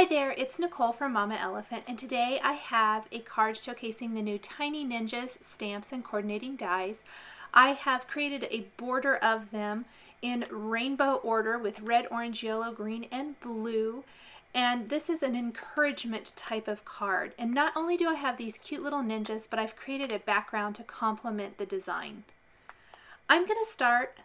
Hi there, it's Nicole from Mama Elephant, and today I have a card showcasing the new Tiny Ninjas stamps and coordinating dies. I have created a border of them in rainbow order with red, orange, yellow, green, and blue. And this is an encouragement type of card. And not only do I have these cute little ninjas, but I've created a background to complement the design. I'm going to start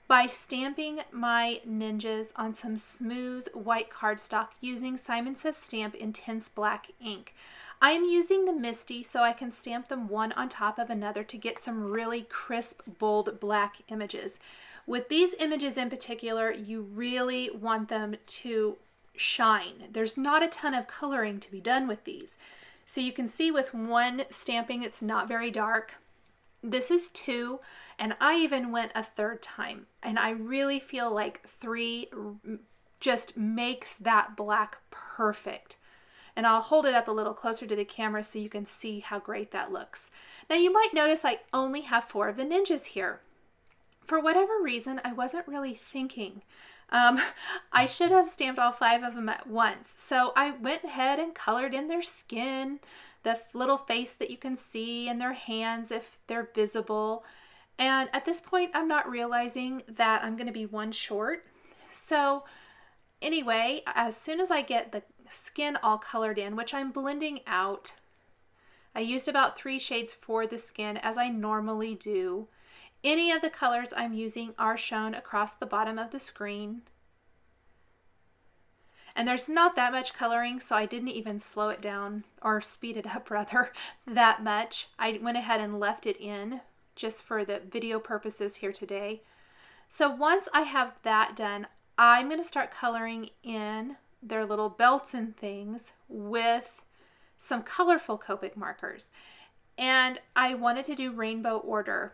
by stamping my ninjas on some smooth white cardstock using Simon Says Stamp Intense Black ink. I am using the Misty so I can stamp them one on top of another to get some really crisp, bold black images. With these images in particular, you really want them to shine. There's not a ton of coloring to be done with these. So you can see with one stamping, it's not very dark. This is 2, and I even went a 3rd time, and I really feel like 3 just makes that black perfect. And I'll hold it up a little closer to the camera so you can see how great that looks. Now you might notice I only have 4 of the ninjas here. For whatever reason, I wasn't really thinking. I should have stamped all 5 of them at once. So I went ahead and colored in their skin, the little face that you can see, and their hands if they're visible. And at this point, I'm not realizing that I'm going to be 1 short. So anyway, as soon as I get the skin all colored in, which I'm blending out, I used about 3 shades for the skin as I normally do. Any of the colors I'm using are shown across the bottom of the screen. And there's not that much coloring, so I didn't even slow it down, or speed it up rather, that much. I went ahead and left it in just for the video purposes here today. So once I have that done, I'm going to start coloring in their little belts and things with some colorful Copic markers. And I wanted to do rainbow order.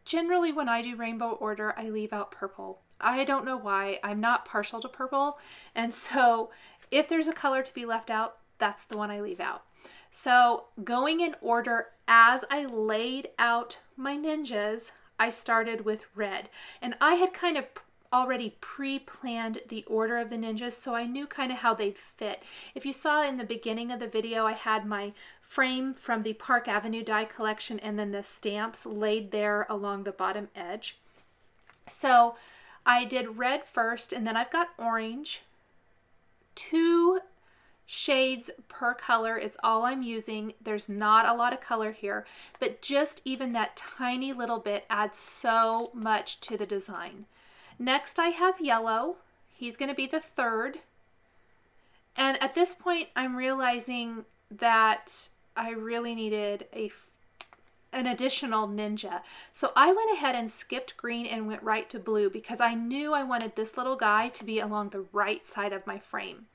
Generally, when I do rainbow order, I leave out purple. I don't know why. I'm not partial to purple, and so if there's a color to be left out, that's the one I leave out. So going in order as I laid out my ninjas, I started with red, and I had kind of already pre-planned the order of the ninjas, so I knew kind of how they'd fit. If you saw in the beginning of the video, I had my frame from the Park Avenue die collection and then the stamps laid there along the bottom edge. So I did red first, and then I've got orange. 2 shades per color is all I'm using. There's not a lot of color here, but just even that tiny little bit adds so much to the design. Next I have yellow. He's going to be the 3rd. And at this point I'm realizing that I really needed an additional ninja. So I went ahead and skipped green and went right to blue because I knew I wanted this little guy to be along the right side of my frame.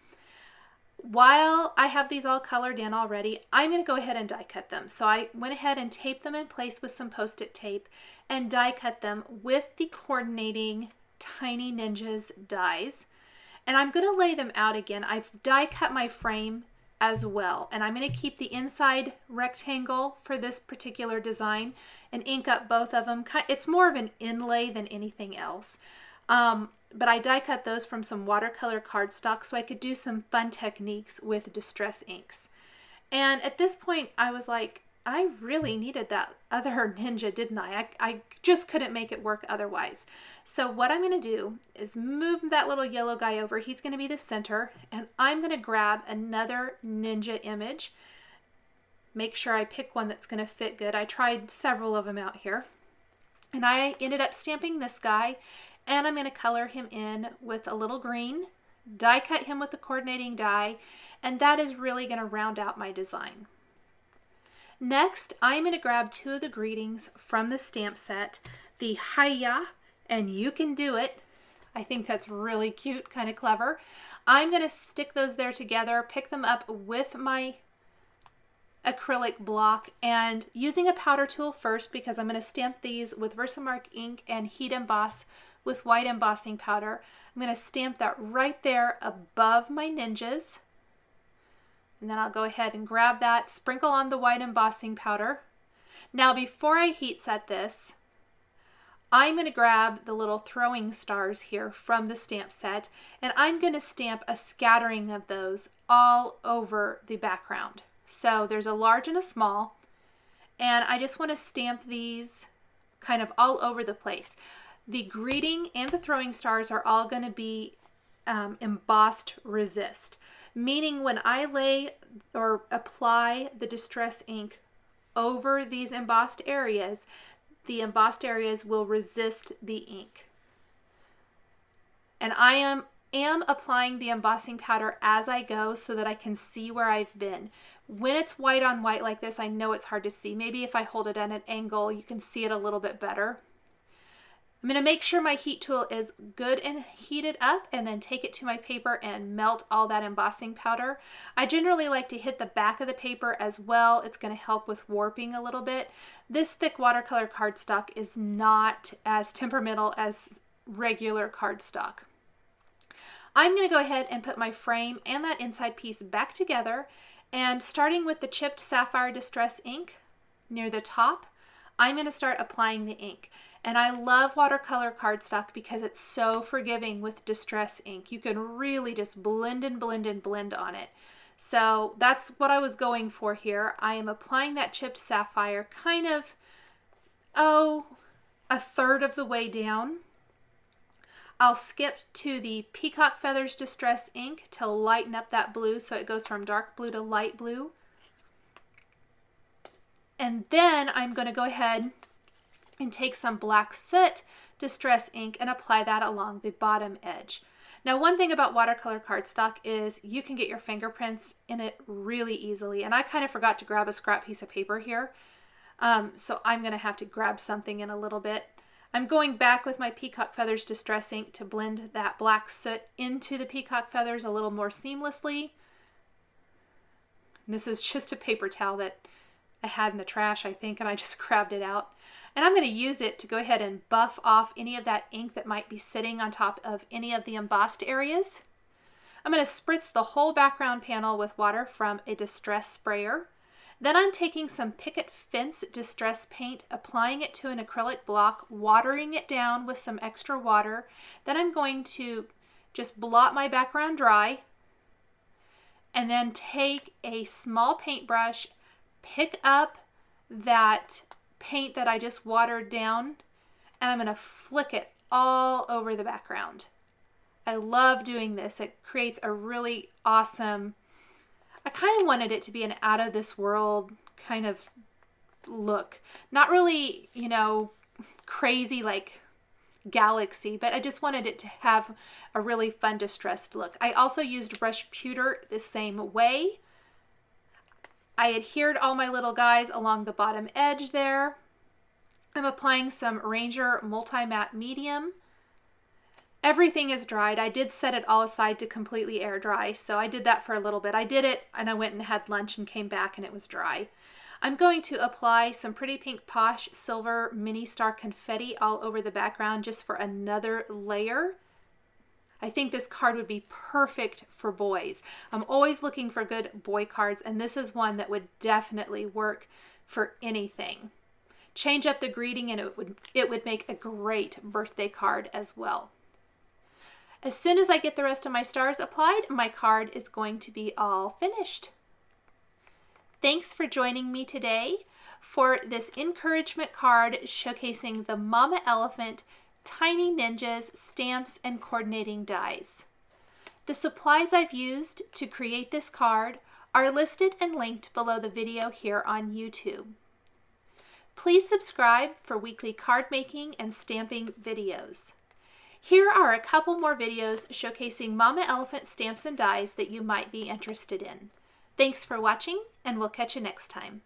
While I have these all colored in already, I'm going to go ahead and die cut them. So I went ahead and taped them in place with some Post-it tape and die cut them with the coordinating Tiny Ninjas dies. And I'm going to lay them out again. I've die cut my frame as well, and I'm going to keep the inside rectangle for this particular design and ink up both of them. It's more of an inlay than anything else, but I die cut those from some watercolor cardstock so I could do some fun techniques with distress inks. And at this point I was like, I really needed that other ninja, didn't I? I just couldn't make it work otherwise. So what I'm going to do is move that little yellow guy over. He's going to be the center, and I'm going to grab another ninja image. Make sure I pick one that's going to fit good. I tried several of them out here, and I ended up stamping this guy, and I'm going to color him in with a little green, die cut him with the coordinating die, and that is really going to round out my design. Next, I'm going to grab 2 of the greetings from the stamp set, the Hiya and You Can Do It. I think that's really cute, kind of clever. I'm going to stick those there together, pick them up with my acrylic block, and using a powder tool first because I'm going to stamp these with Versamark ink and heat emboss with white embossing powder. I'm going to stamp that right there above my ninjas. And then I'll go ahead and grab that, sprinkle on the white embossing powder. Now before I heat set this, I'm going to grab the little throwing stars here from the stamp set, and I'm going to stamp a scattering of those all over the background. So there's a large and a small, and I just want to stamp these kind of all over the place. The greeting and the throwing stars are all going to be embossed resist, meaning when I lay or apply the distress ink over these embossed areas, the embossed areas will resist the ink. And I am applying the embossing powder as I go so that I can see where I've been. When it's white on white like this, I know it's hard to see. Maybe if I hold it at an angle, you can see it a little bit better. I'm going to make sure my heat tool is good and heated up, and then take it to my paper and melt all that embossing powder. I generally like to hit the back of the paper as well. It's going to help with warping a little bit. This thick watercolor cardstock is not as temperamental as regular cardstock. I'm going to go ahead and put my frame and that inside piece back together, and starting with the chipped sapphire distress ink near the top, I'm going to start applying the ink. And I love watercolor cardstock because it's so forgiving with distress ink. You can really just blend and blend and blend on it. So that's what I was going for here. I am applying that chipped sapphire kind of, a third of the way down. I'll skip to the peacock feathers distress ink to lighten up that blue so it goes from dark blue to light blue. And then I'm going to go ahead and take some black soot distress ink and apply that along the bottom edge. Now, one thing about watercolor cardstock is you can get your fingerprints in it really easily, and I kind of forgot to grab a scrap piece of paper here, so I'm going to have to grab something in a little bit. I'm going back with my peacock feathers distress ink to blend that black soot into the peacock feathers a little more seamlessly. And this is just a paper towel that I had in the trash, I think, and I just grabbed it out. And I'm going to use it to go ahead and buff off any of that ink that might be sitting on top of any of the embossed areas. I'm going to spritz the whole background panel with water from a distress sprayer. Then I'm taking some picket-fence distress paint, applying it to an acrylic block, watering it down with some extra water. Then I'm going to just blot my background dry, and then take a small paintbrush, pick up that paint that I just watered down, and I'm going to flick it all over the background. I love doing this. It creates a really awesome, I kind of wanted it to be an out of this world kind of look. Not really, you know, crazy like galaxy, but I just wanted it to have a really fun distressed look. I also used brush pewter the same way. I adhered all my little guys along the bottom edge there. I'm applying some Ranger Multi-Matte Medium. Everything is dried. I did set it all aside to completely air dry, so I did that for a little bit. I did it and I went and had lunch and came back and it was dry. I'm going to apply some pretty pink Posh Silver Mini Star Confetti all over the background just for another layer. I think this card would be perfect for boys. I'm always looking for good boy cards, and this is one that would definitely work for anything. Change up the greeting and it would make a great birthday card as well. As soon as I get the rest of my stars applied, my card is going to be all finished. Thanks for joining me today for this encouragement card showcasing the Mama Elephant Tiny Ninjas stamps and coordinating dies. The supplies I've used to create this card are listed and linked below the video here on YouTube. Please subscribe for weekly card making and stamping videos. Here are a couple more videos showcasing Mama Elephant stamps and dies that you might be interested in. Thanks for watching, and we'll catch you next time.